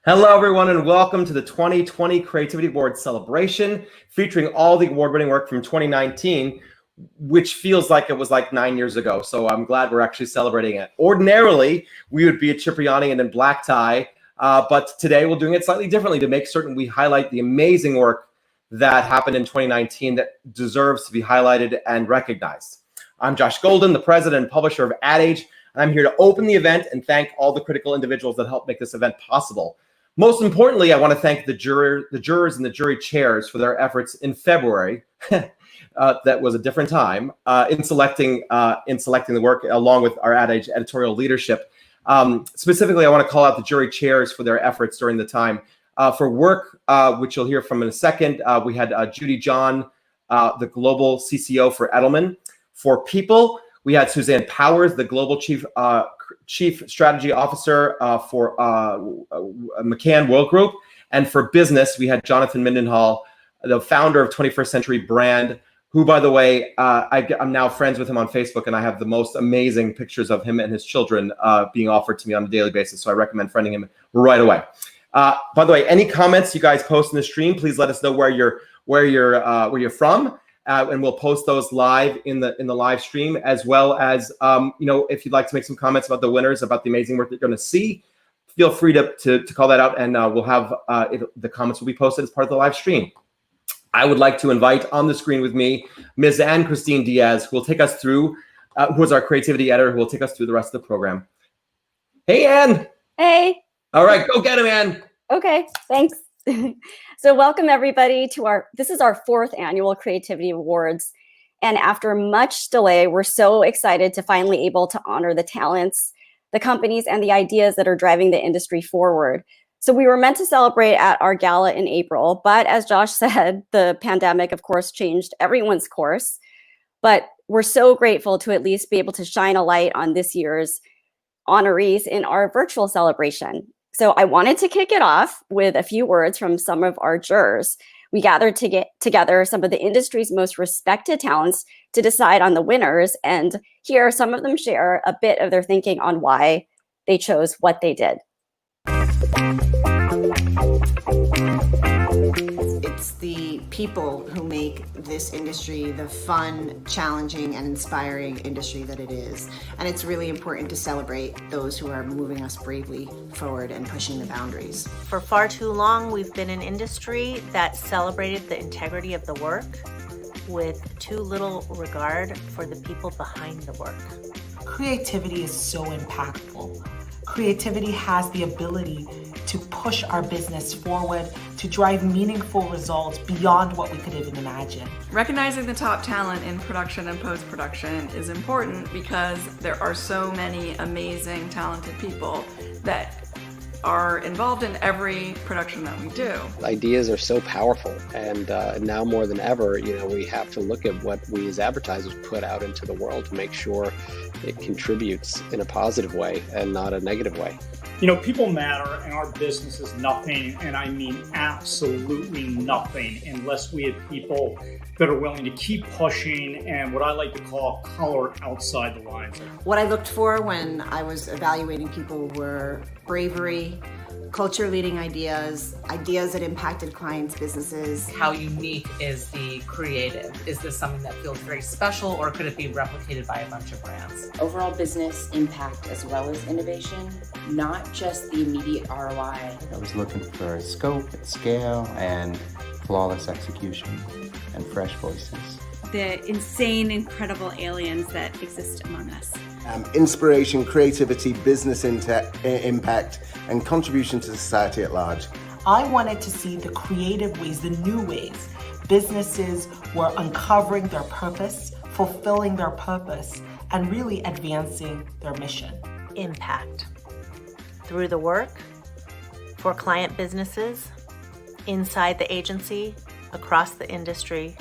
Hello, everyone, and welcome to the 2020 Creativity Awards celebration, featuring all the award-winning work from 2019, which feels like it was like 9 years ago. So I'm glad we're actually celebrating it. Ordinarily, we would be at Cipriani and in black tie, but today we're doing it slightly differently to make certain we highlight the amazing work that happened in 2019 that deserves to be highlighted and recognized. I'm Josh Golden, the president and publisher of Ad Age, and I'm here to open the event and thank all the critical individuals that helped make this event possible. Most importantly, I want to thank the jurors and the jury chairs for their efforts in February. That was a different time in selecting the work, along with our Ad Age editorial leadership. Specifically, I want to call out the jury chairs for their efforts during the time. For work, which you'll hear from in a second, we had Judy John, the global CCO for Edelman. For people, we had Suzanne Powers, the global chief strategy officer for McCann World Group. And for business, we had Jonathan Mindenhall, the founder of 21st Century Brand, who, by the way, I'm now friends with him on Facebook, and I have the most amazing pictures of him and his children being offered to me on a daily basis. So I recommend friending him right away. By the way, any comments you guys post in the stream, please let us know where you're from. And we'll post those live in the live stream, as well as if you'd like to make some comments about the winners, about the amazing work that you're going to see, feel free to call that out, and we'll have the comments will be posted as part of the live stream. I would like to invite on the screen with me Ms. Anne Christine Diaz, who will take us through, who is our creativity editor, who will take us through the rest of the program. Hey, Anne. Hey. All right, go get him, Anne. Okay, thanks. So welcome everybody to this is our 4th annual Creativity Awards. And after much delay, we're so excited to finally able to honor the talents, the companies, and the ideas that are driving the industry forward. So we were meant to celebrate at our gala in April, but as Josh said, the pandemic, of course, changed everyone's course. But we're so grateful to at least be able to shine a light on this year's honorees in our virtual celebration. So I wanted to kick it off with a few words from some of our jurors. We gathered to get together some of the industry's most respected talents to decide on the winners, and here some of them share a bit of their thinking on why they chose what they did. It's the people who make this industry the fun, challenging, and inspiring industry that it is. And it's really important to celebrate those who are moving us bravely forward and pushing the boundaries. For far too long, we've been an industry that celebrated the integrity of the work with too little regard for the people behind the work. Creativity is so impactful. Creativity has the ability to push our business forward, to drive meaningful results beyond what we could even imagine. Recognizing the top talent in production and post-production is important because there are so many amazing, talented people that are involved in every production that we do. Ideas are so powerful, and now more than ever, we have to look at what we as advertisers put out into the world to make sure it contributes in a positive way and not a negative way. People matter, and our business is nothing, and I mean absolutely nothing, unless we have people that are willing to keep pushing and what I like to call color outside the lines. What I looked for when I was evaluating people were bravery, culture-leading ideas that impacted clients' businesses. How unique is the creative? Is this something that feels very special, or could it be replicated by a bunch of brands? Overall business impact as well as innovation, not just the immediate ROI. I was looking for scope and scale and flawless execution and fresh voices. The insane, incredible aliens that exist among us. Inspiration, creativity, business impact, and contribution to society at large. I wanted to see the creative ways, the new ways businesses were uncovering their purpose, fulfilling their purpose, and really advancing their mission. Impact. Through the work, for client businesses, inside the agency, across the industry,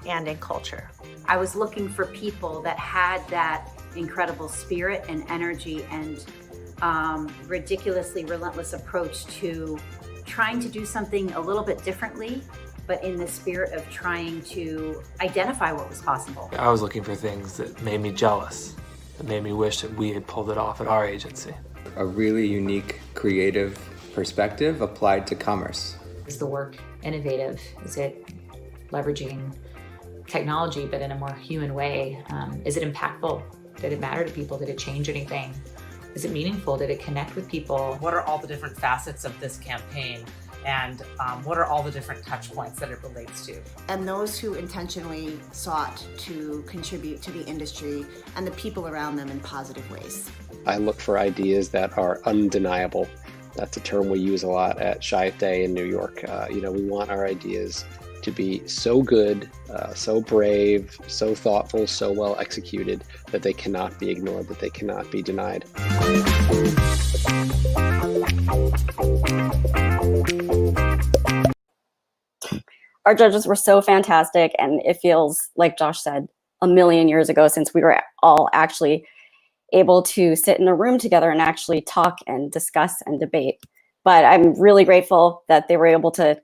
and in culture. I was looking for people that had that incredible spirit and energy and ridiculously relentless approach to trying to do something a little bit differently, but in the spirit of trying to identify what was possible. I was looking for things that made me jealous, that made me wish that we had pulled it off at our agency. A really unique, creative perspective applied to commerce. Is the work innovative? Is it leveraging technology but in a more human way? Is it impactful? Did it matter to people? Did it change anything? Is it meaningful? Did it connect with people? What are all the different facets of this campaign? And what are all the different touch points that it relates to? And those who intentionally sought to contribute to the industry and the people around them in positive ways. I look for ideas that are undeniable. That's a term we use a lot at Chiat Day in New York. We want our ideas to be so good, so brave, so thoughtful, so well executed that they cannot be ignored, that they cannot be denied. Our judges were so fantastic, and it feels, like Josh said, a million years ago since we were all actually able to sit in a room together and actually talk and discuss and debate. But I'm really grateful that they were able to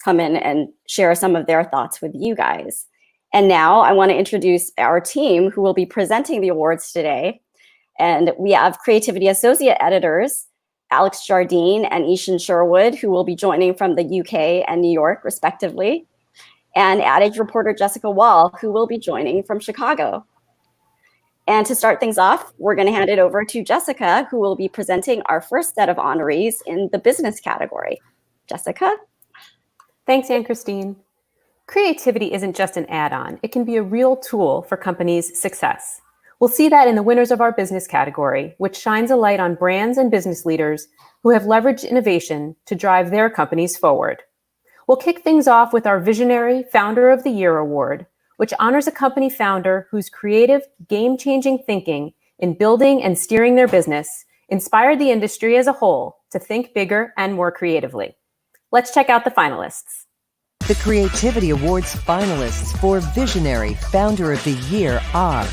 come in and share some of their thoughts with you guys. And now I want to introduce our team who will be presenting the awards today. And we have Creativity Associate Editors, Alex Jardine and Ishan Sherwood, who will be joining from the UK and New York, respectively, and Ad Age reporter Jessica Wall, who will be joining from Chicago. And to start things off, we're going to hand it over to Jessica, who will be presenting our first set of honorees in the business category. Jessica? Thanks, Anne-Christine. Creativity isn't just an add-on. It can be a real tool for companies' success. We'll see that in the winners of our business category, which shines a light on brands and business leaders who have leveraged innovation to drive their companies forward. We'll kick things off with our Visionary Founder of the Year Award, which honors a company founder whose creative, game-changing thinking in building and steering their business inspired the industry as a whole to think bigger and more creatively. Let's check out the finalists. The Creativity Awards finalists for Visionary Founder of the Year are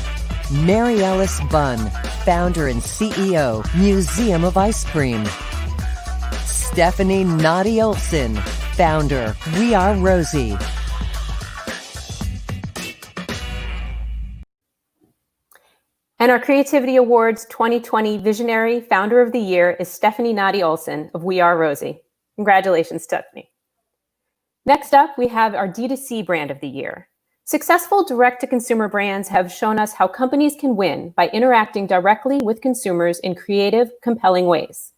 Mary Alice Bunn, founder and CEO, Museum of Ice Cream. Stephanie Noddy Olson, founder, We Are Rosie. And our Creativity Awards 2020 Visionary Founder of the Year is Stephanie Noddy Olson of We Are Rosie. Congratulations, Stephanie. Next up, we have our D2C Brand of the Year. Successful direct-to-consumer brands have shown us how companies can win by interacting directly with consumers in creative, compelling ways.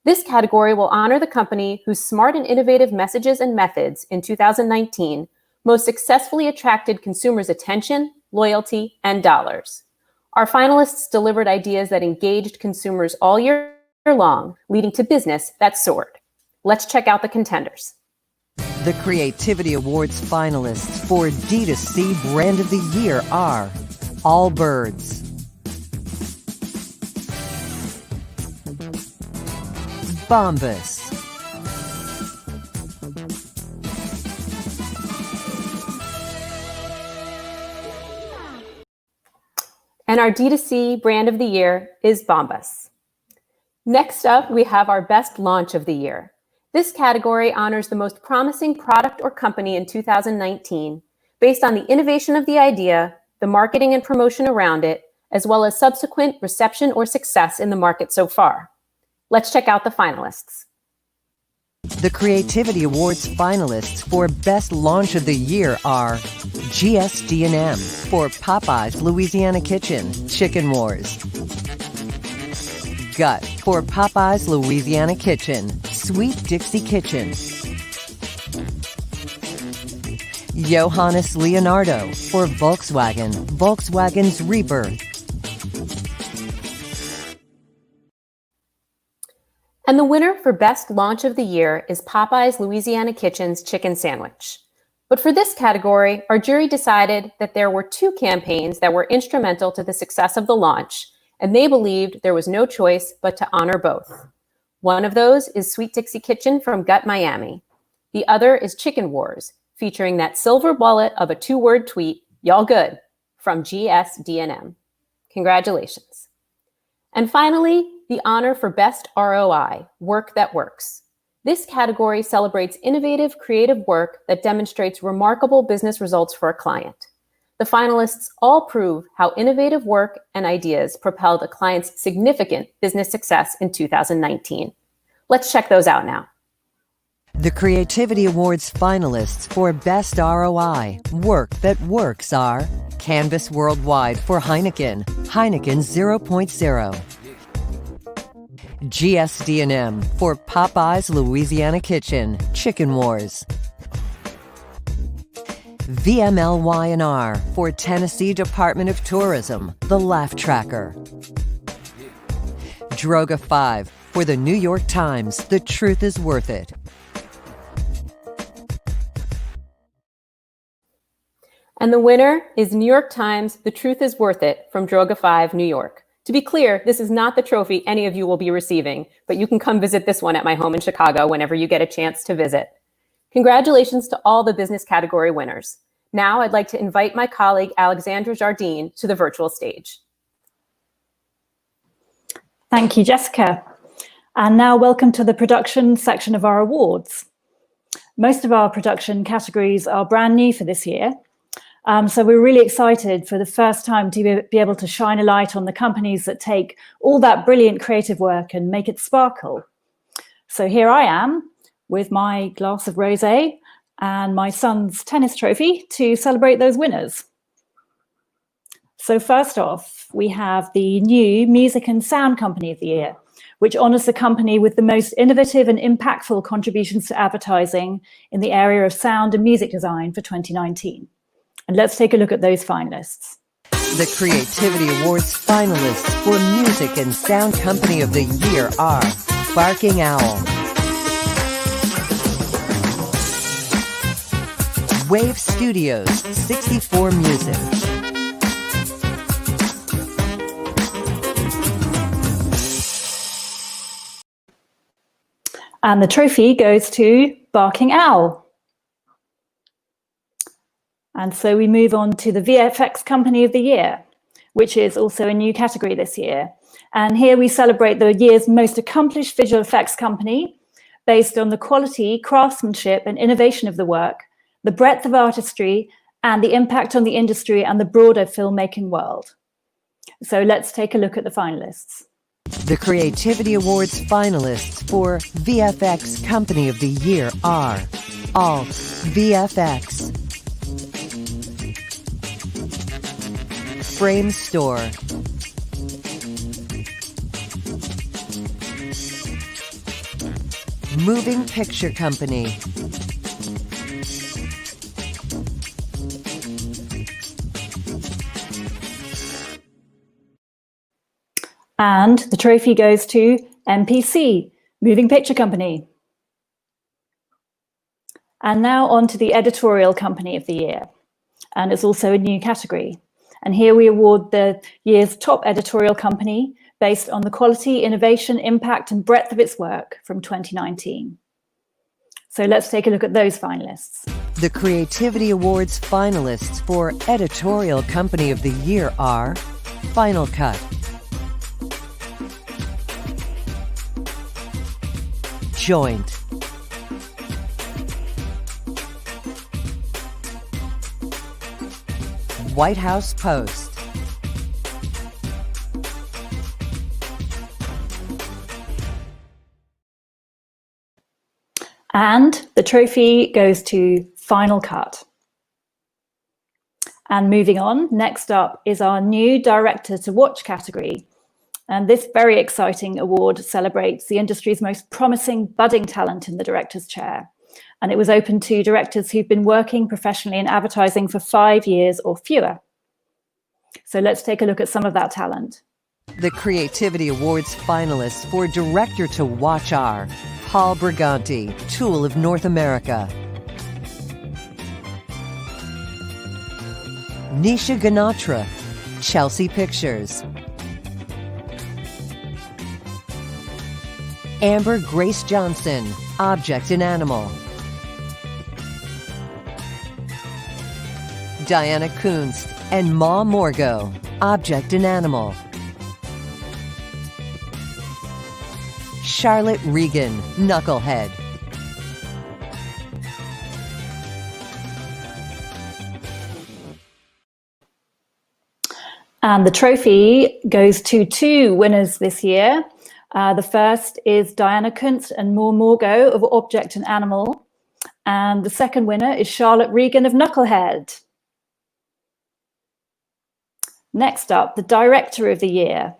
This category will honor the company whose smart and innovative messages and methods in 2019 most successfully attracted consumers' attention, loyalty, and dollars. Our finalists delivered ideas that engaged consumers all year long, leading to business that soared. Let's check out the contenders. The Creativity Awards finalists for D2C Brand of the Year are Allbirds, Bombas, And our D2C Brand of the Year is Bombas. Next up, we have our Best Launch of the Year. This category honors the most promising product or company in 2019 based on the innovation of the idea, the marketing and promotion around it, as well as subsequent reception or success in the market so far. Let's check out the finalists. The Creativity Awards finalists for Best Launch of the Year are GSD&M for Popeye's Louisiana Kitchen, Chicken Wars. Gut for Popeye's Louisiana Kitchen, Sweet Dixie Kitchen. Johannes Leonardo for Volkswagen, Volkswagen's Rebirth. And the winner for Best Launch of the Year is Popeye's Louisiana Kitchen's Chicken Sandwich. But for this category, our jury decided that there were two campaigns that were instrumental to the success of the launch, and they believed there was no choice but to honor both. One of those is Sweet Dixie Kitchen from Gut Miami. The other is Chicken Wars, featuring that silver bullet of a two-word tweet, "Y'all good," from GSD&M. Congratulations. And finally, the honor for Best ROI, Work That Works. This category celebrates innovative, creative work that demonstrates remarkable business results for a client. The finalists all prove how innovative work and ideas propelled a client's significant business success in 2019. Let's check those out now. The Creativity Awards finalists for Best ROI, Work That Works are Canvas Worldwide for Heineken, Heineken 0.0. GSD&M for Popeyes Louisiana Kitchen, Chicken Wars. VMLY&R for Tennessee Department of Tourism, The Laugh Tracker. Droga 5 for the New York Times, The Truth is Worth It. And the winner is New York Times, The Truth is Worth It from Droga 5, New York. To be clear, this is not the trophy any of you will be receiving, but you can come visit this one at my home in Chicago whenever you get a chance to visit. Congratulations to all the business category winners. Now I'd like to invite my colleague Alexandra Jardine to the virtual stage. Thank you, Jessica. And now welcome to the production section of our awards. Most of our production categories are brand new for this year. So we're really excited for the first time to be able to shine a light on the companies that take all that brilliant creative work and make it sparkle. So here I am with my glass of rosé and my son's tennis trophy to celebrate those winners. So first off, we have the new Music and Sound Company of the Year, which honors the company with the most innovative and impactful contributions to advertising in the area of sound and music design for 2019. And let's take a look at those finalists. The Creativity Awards finalists for Music and Sound Company of the Year are Barking Owl, Wave Studios 64 Music, and the trophy goes to Barking Owl. And so we move on to the VFX Company of the Year, which is also a new category this year. And here we celebrate the year's most accomplished visual effects company based on the quality, craftsmanship, and innovation of the work, the breadth of artistry, and the impact on the industry and the broader filmmaking world. So let's take a look at the finalists. The Creativity Awards finalists for VFX Company of the Year are Alt VFX, Frame Store, Moving Picture Company, And the trophy goes to MPC, Moving Picture Company. And now on to the Editorial Company of the Year. And it's also a new category. And here we award the year's top editorial company based on the quality, innovation, impact, and breadth of its work from 2019. So let's take a look at those finalists. The Creativity Awards finalists for Editorial Company of the Year are Final Cut, Joint, White House Post, and the trophy goes to Final Cut. And moving on, next up is our new Director to Watch category. And this very exciting award celebrates the industry's most promising budding talent in the director's chair. And it was open to directors who've been working professionally in advertising for 5 years or fewer. So let's take a look at some of that talent. The Creativity Awards finalists for Director to Watch are Paul Briganti, Tool of North America, Nisha Ganatra, Chelsea Pictures, Amber Grace Johnson, Object and Animal, Diana Kunst and Ma Morgo, Object and Animal, Charlotte Regan, Knucklehead, And the trophy goes to 2 winners this year. The first is Diana Kuntz and Moore Morgo of Object and Animal. And the second winner is Charlotte Regan of Knucklehead. Next up, the Director of the Year,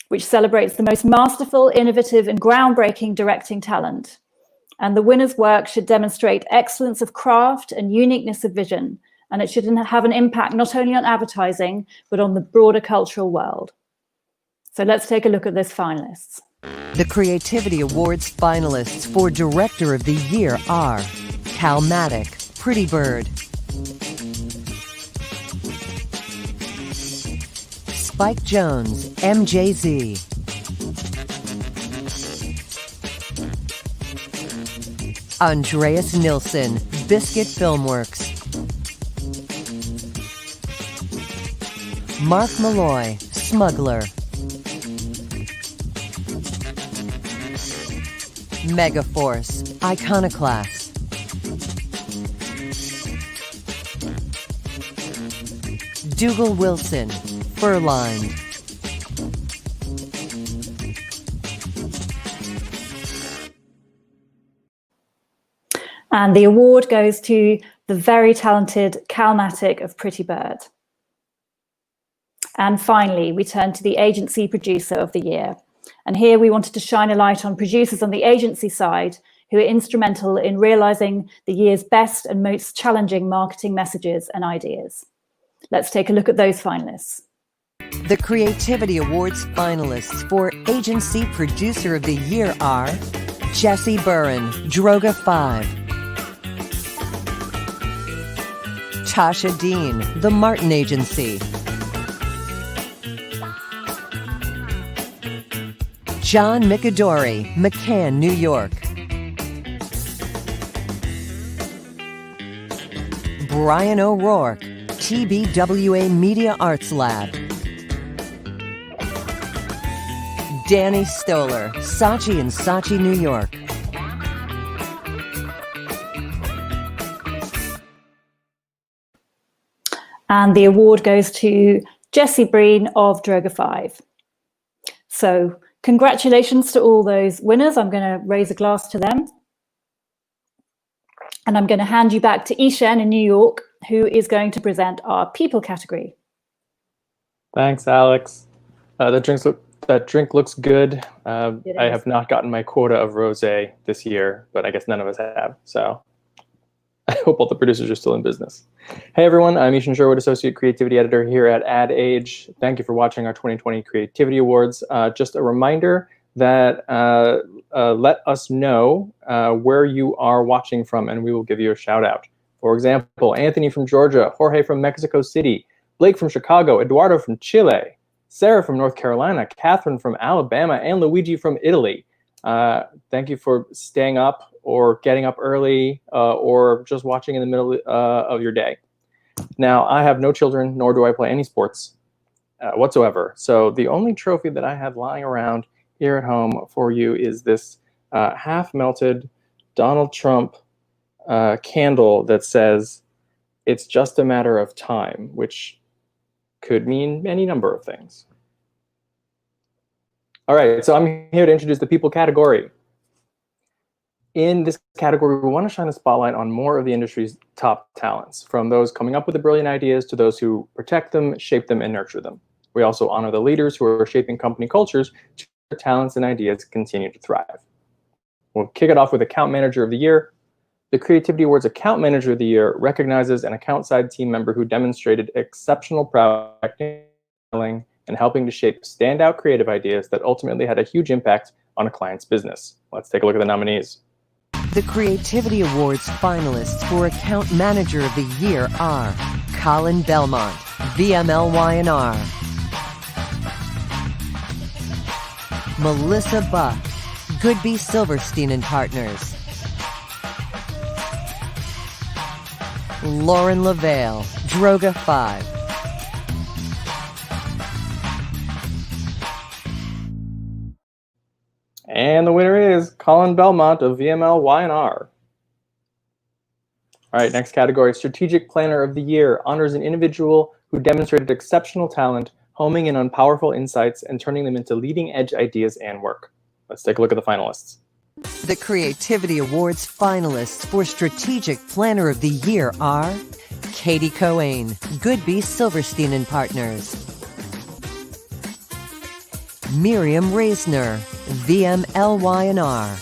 which celebrates the most masterful, innovative, and groundbreaking directing talent. And the winner's work should demonstrate excellence of craft and uniqueness of vision, and it should have an impact not only on advertising, but on the broader cultural world. So let's take a look at those finalists. The Creativity Awards finalists for Director of the Year are Calmatic, Pretty Bird, Spike Jones, MJZ, Andreas Nilsson, Biscuit Filmworks, Mark Malloy, Smuggler, Megaforce, Iconoclast, Dougal Wilson, Furlined, And the award goes to the very talented Calmatic of Pretty Bird. And finally, we turn to the Agency Producer of the Year. And here we wanted to shine a light on producers on the agency side who are instrumental in realizing the year's best and most challenging marketing messages and ideas. Let's take a look at those finalists. The Creativity Awards finalists for Agency Producer of the Year are Jesse Burren, Droga 5, Tasha Dean, The Martin Agency, John Micadori, McCann, New York, Brian O'Rourke, TBWA Media Arts Lab, Danny Stoller, Saatchi & Saatchi, New York, And the award goes to Jesse Breen of Droga 5. So congratulations to all those winners. I'm going to raise a glass to them. And I'm going to hand you back to Ishan in New York, who is going to present our people category. Thanks, Alex. That drink looks good. I have not gotten my quota of rosé this year, but I guess none of us have. So I hope all the producers are still in business. Hey everyone, I'm Ishan Sherwood, Associate Creativity Editor here at Ad Age. Thank you for watching our 2020 Creativity Awards. Just a reminder that let us know where you are watching from and we will give you a shout out. For example, Anthony from Georgia, Jorge from Mexico City, Blake from Chicago, Eduardo from Chile, Sarah from North Carolina, Catherine from Alabama, and Luigi from Italy. Thank you for staying up or getting up early or just watching in the middle of your day. Now, I have no children, nor do I play any sports whatsoever. So the only trophy that I have lying around here at home for you is this half-melted Donald Trump candle that says, "It's just a matter of time," which could mean any number of things. All right, so I'm here to introduce the people category. In this category, we want to shine a spotlight on more of the industry's top talents, from those coming up with the brilliant ideas to those who protect them, shape them, and nurture them. We also honor the leaders who are shaping company cultures to their talents and ideas continue to thrive. We'll kick it off with Account Manager of the Year. The Creativity Awards Account Manager of the Year recognizes an account side team member who demonstrated exceptional prowess and helping to shape standout creative ideas that ultimately had a huge impact on a client's business. Let's take a look at the nominees. The Creativity Awards finalists for Account Manager of the Year are Colin Belmont, VMLY&R, Melissa Buck, Goodby Silverstein and Partners, Lauren LaVale, Droga 5, And the winner is Colin Belmont of VMLY&R. All right, next category, Strategic Planner of the Year honors an individual who demonstrated exceptional talent, homing in on powerful insights and turning them into leading edge ideas and work. Let's take a look at the finalists. The Creativity Awards finalists for Strategic Planner of the Year are Katie Coane, Goodby Silverstein and Partners; Miriam Reisner, VMLY&R;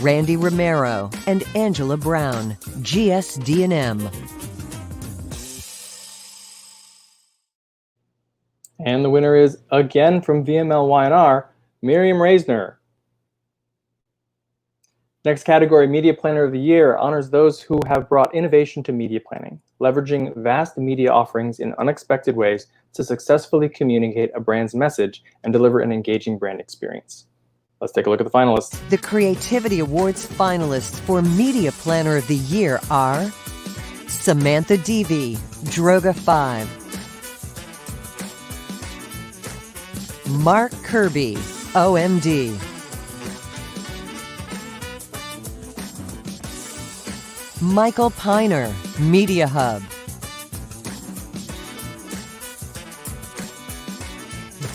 Randy Romero and Angela Brown, GSD&M. And the winner is, again from VMLY&R, Miriam Reisner. Next category, Media Planner of the Year, honors those who have brought innovation to media planning, leveraging vast media offerings in unexpected ways to successfully communicate a brand's message and deliver an engaging brand experience. Let's take a look at the finalists. The Creativity Awards finalists for Media Planner of the Year are Samantha Deavy, Droga 5; Mark Kirby, OMD; Michael Piner, Media Hub;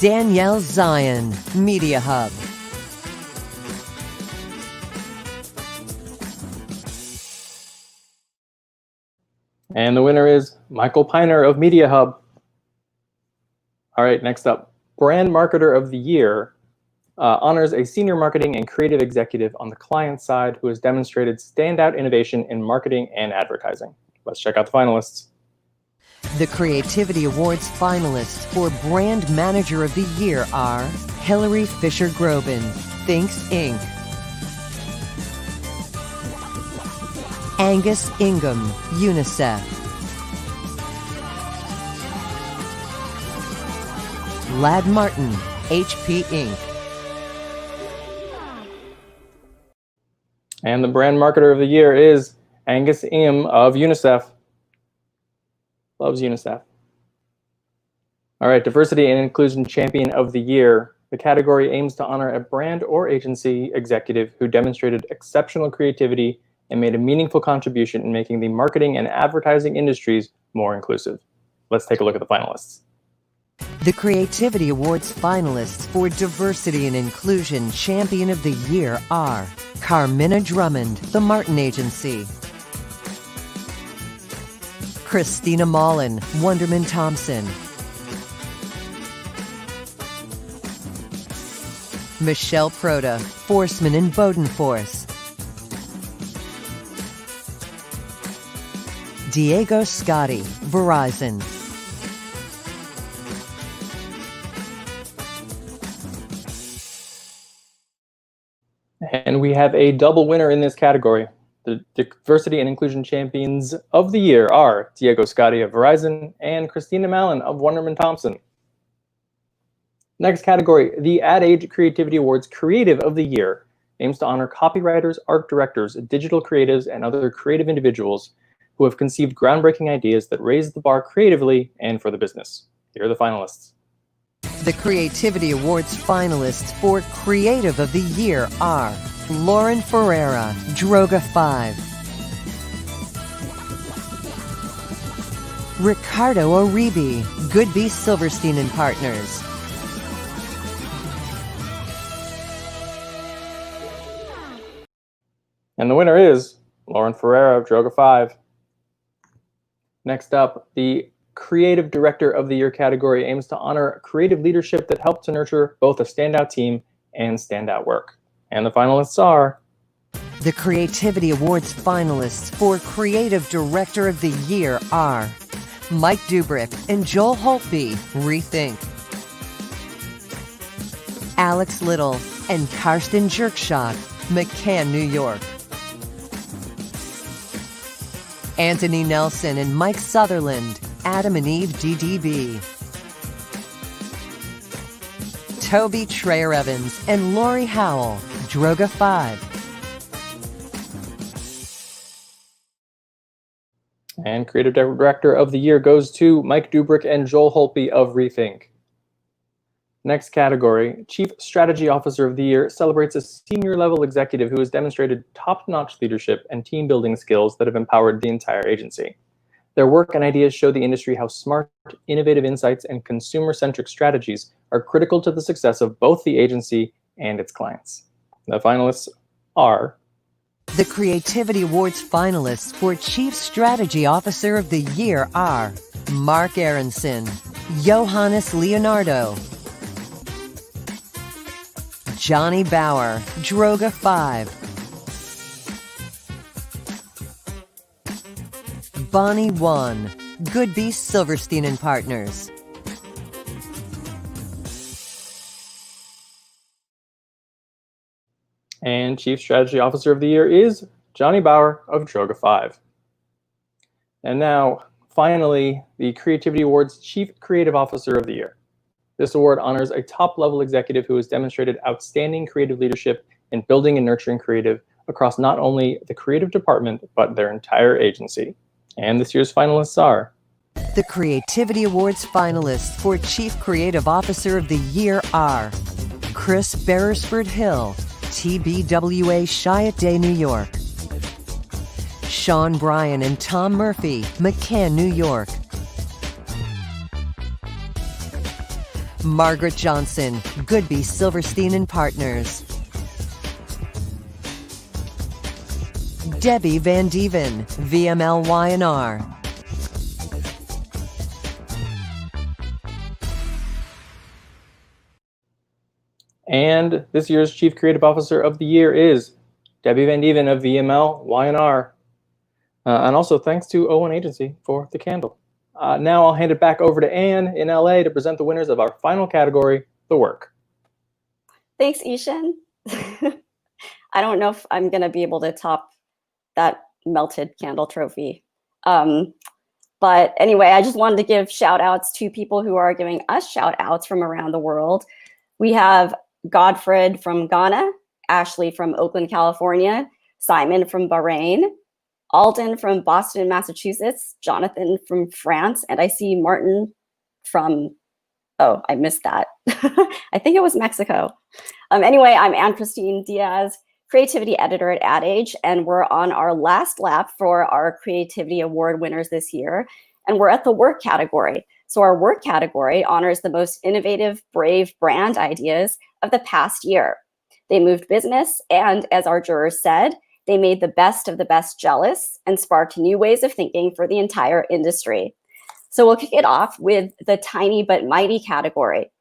Danielle Zion, Media Hub; And the winner is Michael Piner of Media Hub. All right, next up, Brand Marketer of the Year honors a senior marketing and creative executive on the client side who has demonstrated standout innovation in marketing and advertising. Let's check out the finalists. The Creativity Awards finalists for Brand Manager of the Year are Hillary Fisher Groban, Thinks Inc., Angus Ingham, UNICEF; Lad Martin, HP Inc. And the Brand Marketer of the Year is Angus Ingham of UNICEF. Loves UNICEF. All right, Diversity and Inclusion Champion of the Year. The category aims to honor a brand or agency executive who demonstrated exceptional creativity and made a meaningful contribution in making the marketing and advertising industries more inclusive. Let's take a look at the finalists. The Creativity Awards finalists for Diversity and Inclusion Champion of the Year are Carmina Drummond, The Martin Agency; Christina Mullen, Wonderman Thompson; Michelle Proda, Forceman and Bodenforce; Diego Scotti, Verizon; And we have a double winner in this category. The Diversity and Inclusion Champions of the Year are Diego Scotti of Verizon and Christina Mallon of Wonderman Thompson. Next category, the Ad Age Creativity Awards Creative of the Year aims to honor copywriters, art directors, digital creatives, and other creative individuals who have conceived groundbreaking ideas that raise the bar creatively and for the business. Here are the finalists. The Creativity Awards finalists for Creative of the Year are Lauren Ferreira, Droga 5; Ricardo Oribe, Goodby Silverstein and Partners; And the winner is Lauren Ferreira of Droga 5. Next up, the Creative Director of the Year category aims to honor creative leadership that helped to nurture both a standout team and standout work. And the finalists are... The Creativity Awards finalists for Creative Director of the Year are Mike Dubrick and Joel Holtby, Rethink; Alex Little and Karsten Jerkshock, McCann, New York; Anthony Nelson and Mike Sutherland, Adam and Eve DDB; Toby Trayer Evans and Lori Howell, Droga 5; And Creative Director of the Year goes to Mike Dubrick and Joel Holtby of Rethink. Next category, Chief Strategy Officer of the Year celebrates a senior level executive who has demonstrated top-notch leadership and team building skills that have empowered the entire agency. Their work and ideas show the industry how smart, innovative insights and consumer-centric strategies are critical to the success of both the agency and its clients. The finalists are The Creativity Awards finalists for Chief Strategy Officer of the Year are Mark Aronson, Johannes Leonardo, Johnny Bauer, Droga 5, Bonnie Wan, Goodby Silverstein and Partners. And Chief Strategy Officer of the Year is Johnny Bauer of Droga 5. And now, finally, the Creativity Awards Chief Creative Officer of the Year. This award honors a top-level executive who has demonstrated outstanding creative leadership in building and nurturing creative across not only the creative department, but their entire agency. And this year's finalists are The Creativity Awards finalists for Chief Creative Officer of the Year are Chris Beresford Hill, TBWA Chiat-Day, New York. Sean Bryan and Tom Murphy, McCann, New York. Margaret Johnson, Goodby Silverstein and Partners. Debbie Van Dieven, VML Y&R. And this year's Chief Creative Officer of the Year is Debbie Van Dieven of VML Y&R. And also thanks to O1 Agency for the candle. Now I'll hand it back over to Anne in LA to present the winners of our final category, the work. Thanks, Ishan. I don't know if I'm going to be able to top that melted candle trophy. But anyway, I just wanted to give shout outs to people who are giving us shout outs from around the world. We have Godfred from Ghana, Ashley from Oakland, California, Simon from Bahrain, Alden from Boston, Massachusetts, Jonathan from France, and I see Martin from, oh, I missed that. I think it was Mexico. Anyway, I'm Anne-Christine Diaz, Creativity Editor at Ad Age, and we're on our last lap for our Creativity Award winners this year, and we're at the work category. So our work category honors the most innovative, brave brand ideas of the past year. They moved business, and as our jurors said, they made the best of the best jealous and sparked new ways of thinking for the entire industry. So we'll kick it off with the tiny but mighty category.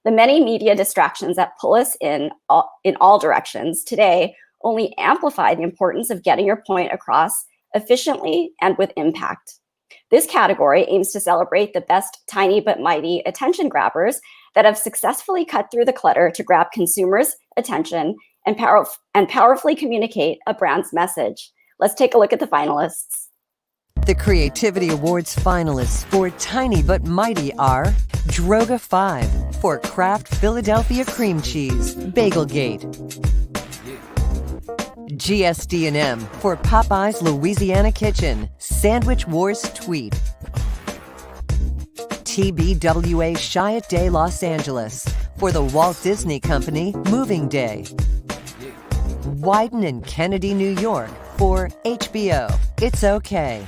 The many media distractions that pull us in all directions today only amplify the importance of getting your point across efficiently and with impact. This category aims to celebrate the best tiny but mighty attention grabbers that have successfully cut through the clutter to grab consumers' attention and powerfully communicate a brand's message. Let's take a look at the finalists. The Creativity Awards finalists for Tiny But Mighty are Droga 5 for Kraft Philadelphia Cream Cheese, Bagelgate. GSD&M for Popeye's Louisiana Kitchen, Sandwich Wars Tweet. TBWA Chiat-Day Los Angeles for the Walt Disney Company Moving Day. Wyden and Kennedy, New York for HBO, It's Okay.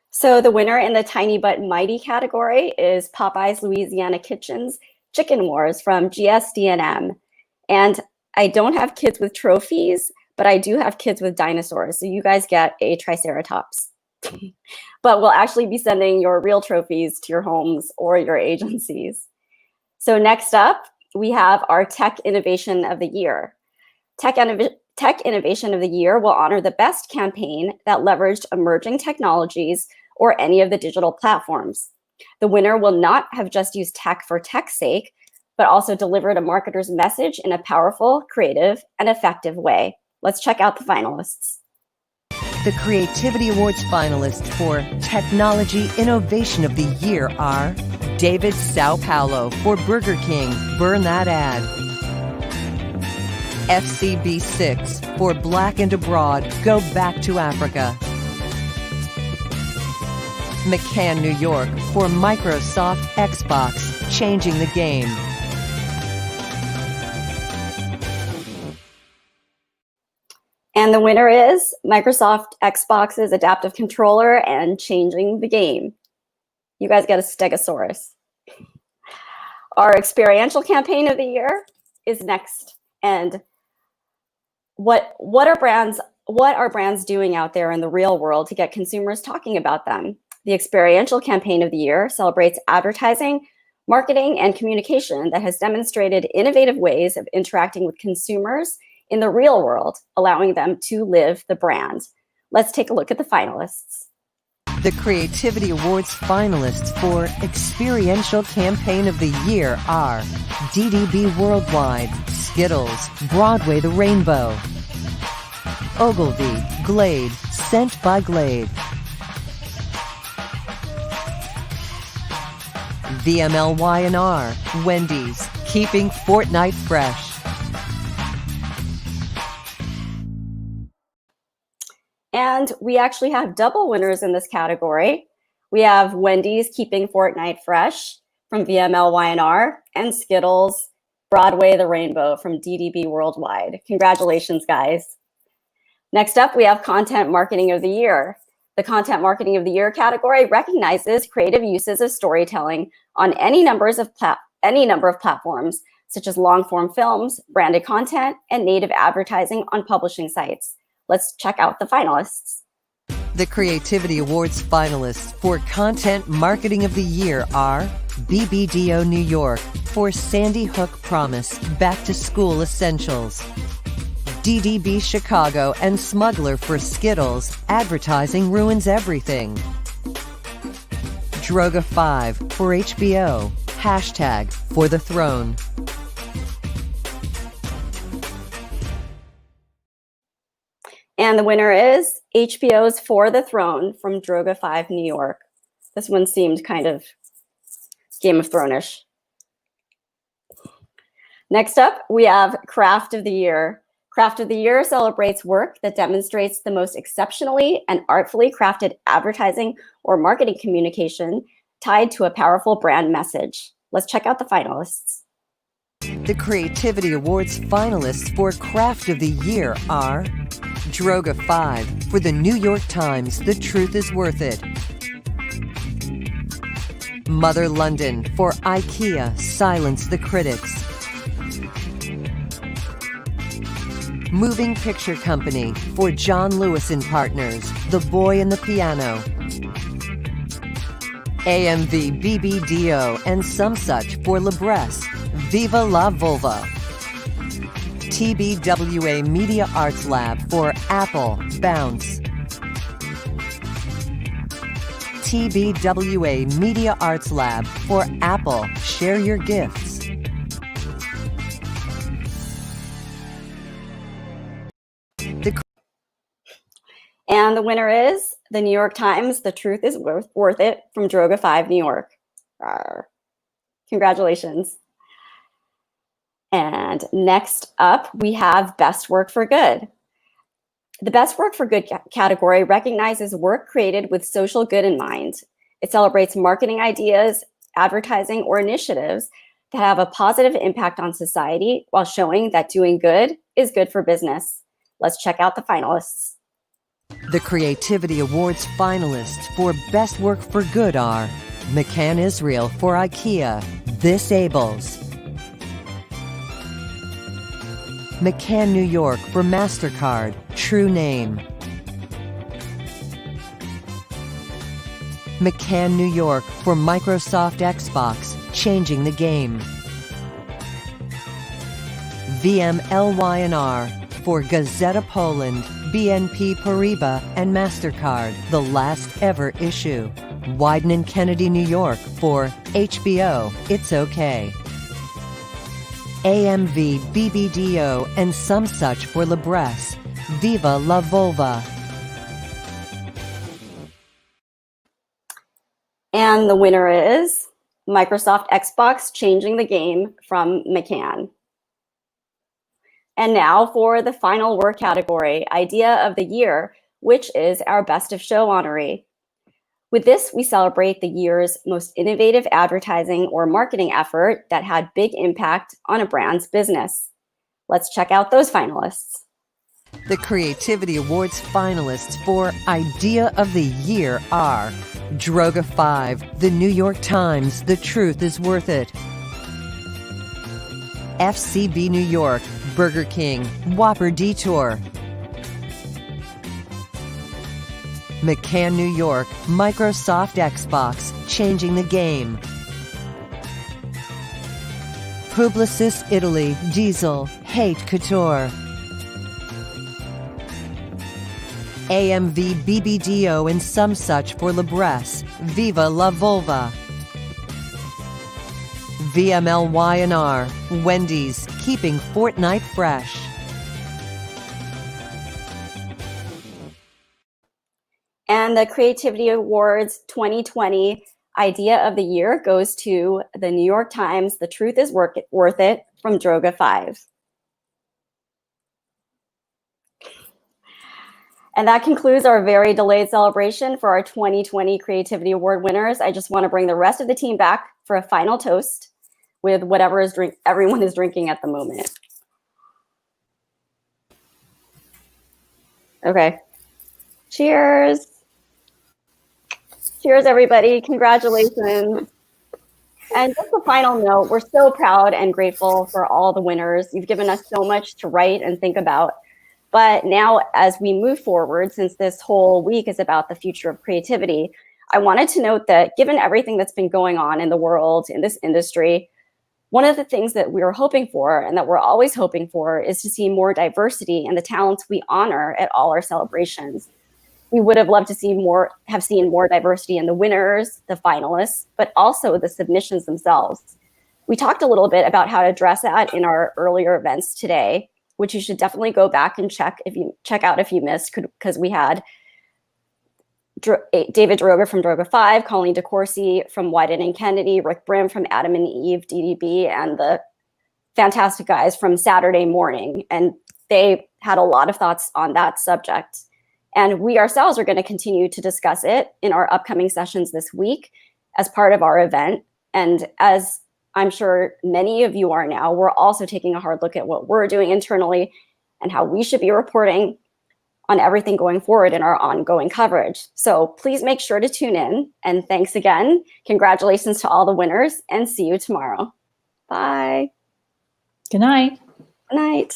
So the winner in the tiny but mighty category is Popeye's Louisiana Kitchen's Chicken Wars from GSD&M. And I don't have kids with trophies, but I do have kids with dinosaurs. So you guys get a Triceratops. But we'll actually be sending your real trophies to your homes or your agencies. So next up, we have our Tech Innovation of the Year. Tech Innovation of the Year will honor the best campaign that leveraged emerging technologies or any of the digital platforms. The winner will not have just used tech for tech's sake, but also delivered a marketer's message in a powerful, creative, and effective way. Let's check out the finalists. The Creativity Awards finalists for Technology Innovation of the Year are David Sao Paulo for Burger King, Burn That Ad. FCB6 for Black and Abroad, Go Back to Africa. McCann, New York for Microsoft Xbox, Changing the Game. And the winner is Microsoft Xbox's adaptive controller and changing the game. You guys get a Stegosaurus. Our experiential campaign of the year is next. And what are brands doing out there in the real world to get consumers talking about them? The experiential campaign of the year celebrates advertising, marketing, and communication that has demonstrated innovative ways of interacting with consumers in the real world, allowing them to live the brand. Let's take a look at the finalists. The Creativity Awards finalists for Experiential Campaign of the Year are DDB Worldwide, Skittles, Broadway the Rainbow, Ogilvy, Glade, Scent by Glade, VMLY&R, Wendy's, Keeping Fortnite Fresh. And we actually have double winners in this category. We have Wendy's Keeping Fortnite Fresh from VMLY&R and Skittles Broadway the Rainbow from DDB Worldwide. Congratulations, guys. Next up, we have Content Marketing of the Year. The Content Marketing of the Year category recognizes creative uses of storytelling on any number of platforms, such as long-form films, branded content, and native advertising on publishing sites. Let's check out the finalists. The Creativity Awards finalists for Content Marketing of the Year are BBDO New York for Sandy Hook Promise Back to School Essentials, DDB Chicago and Smuggler for Skittles Advertising Ruins Everything, Droga 5 for HBO Hashtag For the Throne. And the winner is HBO's For the Throne from Droga 5 New York. This one seemed kind of Game of Thrones-ish. Next up, we have Craft of the Year. Craft of the Year celebrates work that demonstrates the most exceptionally and artfully crafted advertising or marketing communication tied to a powerful brand message. Let's check out the finalists. The Creativity Awards finalists for Craft of the Year are Droga 5 for the New York Times, The Truth is Worth It, Mother London for IKEA, Silence the Critics, Moving Picture Company for John Lewis and Partners, The Boy and the Piano, AMV BBDO and Some Such for Libresse, Viva la Vulva, TBWA Media Arts Lab for Apple, Bounce, TBWA Media Arts Lab for Apple, Share Your Gifts. And the winner is the New York Times, The Truth is Worth It from Droga 5 New York. Rawr. Congratulations. And next up, we have Best Work for Good. The Best Work for Good category recognizes work created with social good in mind. It celebrates marketing ideas, advertising, or initiatives that have a positive impact on society while showing that doing good is good for business. Let's check out the finalists. The Creativity Awards finalists for Best Work for Good are McCann Israel for IKEA, This Ables, McCann New York for MasterCard, True Name, McCann New York for Microsoft Xbox, Changing the Game, VMLY&R for Gazeta Poland, BNP Paribas, and MasterCard, The Last Ever Issue, Wieden & Kennedy New York for HBO, It's Okay, AMV BBDO and Some Such for Libresse, Viva la Vulva. And the winner is Microsoft Xbox Changing the Game from McCann. And now for the final work category, Idea of the Year, which is our Best of Show honoree. With this, we celebrate the year's most innovative advertising or marketing effort that had big impact on a brand's business. Let's check out those finalists. The Creativity Awards finalists for Idea of the Year are Droga 5, The New York Times, The Truth is Worth It. FCB New York, Burger King, Whopper Detour. McCann, New York, Microsoft Xbox, Changing the Game. Publicis Italy, Diesel, Hate Couture. AMV BBDO and some such for Libresse, Viva la Volva. VMLY&R, Wendy's, keeping Fortnite fresh. And the Creativity Awards 2020 Idea of the Year goes to the New York Times, The Truth is Worth It, from Droga 5. And that concludes our very delayed celebration for our 2020 Creativity Award winners. I just want to bring the rest of the team back for a final toast with whatever everyone is drinking at the moment. Okay. Cheers. Cheers, everybody. Congratulations. And just a final note, we're so proud and grateful for all the winners. You've given us so much to write and think about. But now, as we move forward, since this whole week is about the future of creativity, I wanted to note that given everything that's been going on in the world, in this industry, one of the things that we were hoping for and that we're always hoping for is to see more diversity in the talents we honor at all our celebrations. We would have loved to see have seen more diversity in the winners, the finalists, but also the submissions themselves. We talked a little bit about how to address that in our earlier events today, which you should definitely go back and check out if you missed, because we had David Droga from Droga 5, Colleen DeCourcy from Wyden and Kennedy, Rick Brim from Adam and Eve, DDB, and the fantastic guys from Saturday Morning. And they had a lot of thoughts on that subject. And we ourselves are going to continue to discuss it in our upcoming sessions this week as part of our event. And as I'm sure many of you are now, we're also taking a hard look at what we're doing internally and how we should be reporting on everything going forward in our ongoing coverage. So please make sure to tune in. And thanks again. Congratulations to all the winners, and see you tomorrow. Bye. Good night. Good night.